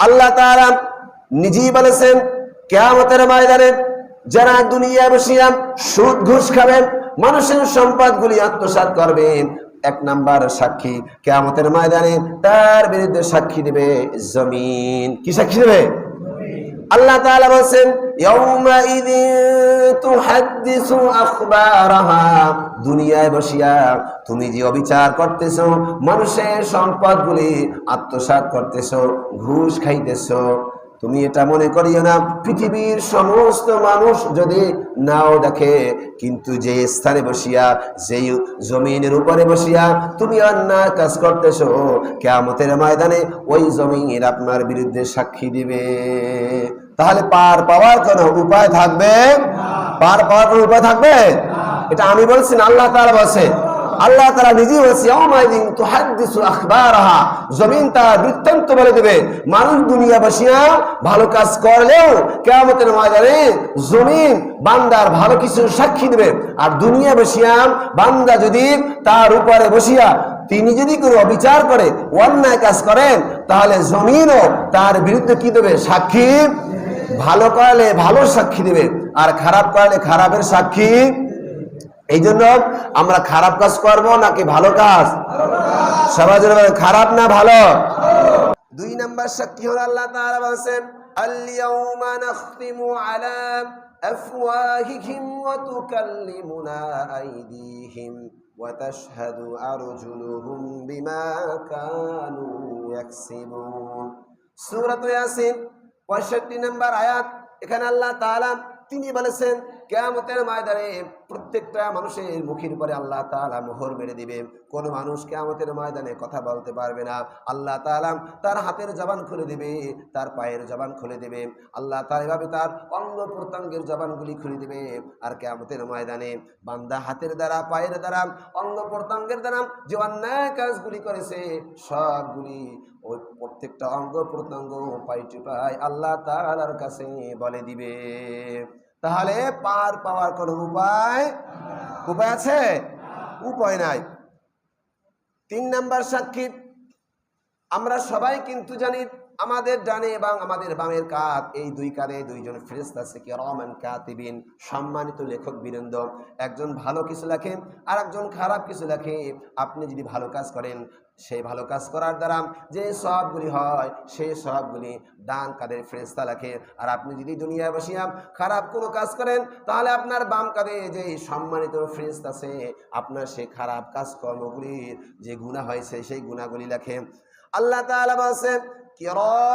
আল্লাহ তাআলা নিজেই বলেছেন কিয়ামতের ময়দানে যারা দুনিয়ায় বসিয়া সুদ ঘুষ খাবেন, মানুষের সম্পদগুলি আত্মসাৎ করবেন, এক নাম্বার সাক্ষী কিয়ামতের ময়দানে তার বিরুদ্ধে সাক্ষী দেবে জমিন। কি সাক্ষী দেবে? আল্লাহ তাআলা বলেন ইয়াউমাইযিন তুহাদ্দিসু আখবারাহা, দুনিয়ায় বসিয়া তুমি যে অবিচার করতেছো, মানুষের সম্পদগুলি আত্মসাৎ করতেছো, ঘুষ খাইতেছো, তুমি এটা মনে করিও না পৃথিবীর সমস্ত মানুষ যদি নাও দেখে, কিন্তু যে স্থানে বসিয়া, যেই জমিনের উপরে বসিয়া তুমি অন্যায় কাজ করতেছো, কিয়ামতের ময়দানে ওই জমিন আপনার বিরুদ্ধে সাক্ষী দিবে। তাহলে পার পাওয়ার কোনো উপায় থাকবে? পার পাওয়ার কোনো উপায় থাকবে? এটা আমি বলছি না, আল্লাহ তাআলা বলেছে। আল্লাহ তাআলা নিজেই বলেছে ইয়াউমাইযিন তুহাদ্দিসু আখবারাহা, জমিন তার বৃত্তান্ত বলে দেবে। মানুষ দুনিয়া বসিয়া ভালো কাজ করলেও কিয়ামতের ময়দানে জমিন বান্দার ভালো কিছু সাক্ষী দেবে। আর দুনিয়া বসিয়া বান্দা যদি তার উপরে বসিয়া তিনি যদি কোনো অবিচার করে, অন্যায় কাজ করেন, তাহলে জমিনও তার বিরুদ্ধে কি দেবে? সাক্ষী। ভালো করলে ভালো সাক্ষী দেবে, আর খারাপ করলে খারাপের সাক্ষী। এই জন্য আমরা খারাপ কাজ করব নাকি ভালো কাজ? সবাই বলেন খারাপ না ভালো? দুই নাম্বার সাক্ষী হলো আল্লাহ তাআলা বলেন আল-ইয়াউমা নাখতিমু আলা আফওয়াহিহিম ওয়া তুকাল্লিমুনা আইদিহিম ওয়া তাশহাদু আরজুলুহুম বিমা কানু ইয়াকসিবুন। সূরা ইয়াসিন 65 নম্বর আয়াত। এখানে আল্লাহ তাআলা তিনি বলেছেন কিয়ামতের ময়দানে প্রত্যেকটা মানুষের মুখের উপরে আল্লাহ তাআলা মোহর মেরে দিবে। কোন মানুষ কিয়ামতের ময়দানে কথা বলতে পারবে না। আল্লাহ তাআলা তার হাতের জবান খুলে দিবে, তার পায়ের জবান খুলে দিবে। আল্লাহ তাআলা এভাবে তার অঙ্গ প্রত্যঙ্গের জবানগুলি খুলে দিবে। আর কিয়ামতের ময়দানে বান্দা হাতের দ্বারা, পায়ের দ্বারা, অঙ্গ প্রত্যঙ্গের দ্বারা যে অন্যায় কাজগুলি করেছে সবগুলি ওই প্রত্যেকটা অঙ্গ প্রত্যঙ্গ পাই টু পাই আল্লাহ তাআলার কাছে বলে দিবে। তাহলে পার পাওয়ার কোন উপায় আছে? উপায় নাই। তিন নাম্বার সাক্ষী, আমরা সবাই কিন্তু জানি আমাদের ডানে এবং আমাদের বামের কাঁধ, এই দুই কাঁধে দুইজন ফেরেশতা আছে কিরামান কাতিবিন, সম্মানিত লেখক বৃন্দ। একজন ভালো কিছু লেখে আর একজন খারাপ কিছু লেখে। আপনি যদি ভালো কাজ করেন, সেই ভালো কাজ করার দ্বারা যে সওয়াবগুলি হয় সেই সওয়াবগুলি ডান কাঁধের ফেরেশতা লেখে। আর আপনি যদি দুনিয়ায় বসিয়া খারাপ কোনো কাজ করেন, তাহলে আপনার বাম কাঁধে যে সম্মানিত ফেরেশতা আছে আপনার সেই খারাপ কাজকর্মগুলির যে গুনাহ হয়েছে সেই গুনাহগুলি লেখে। আল্লাহ তাআলা বলেন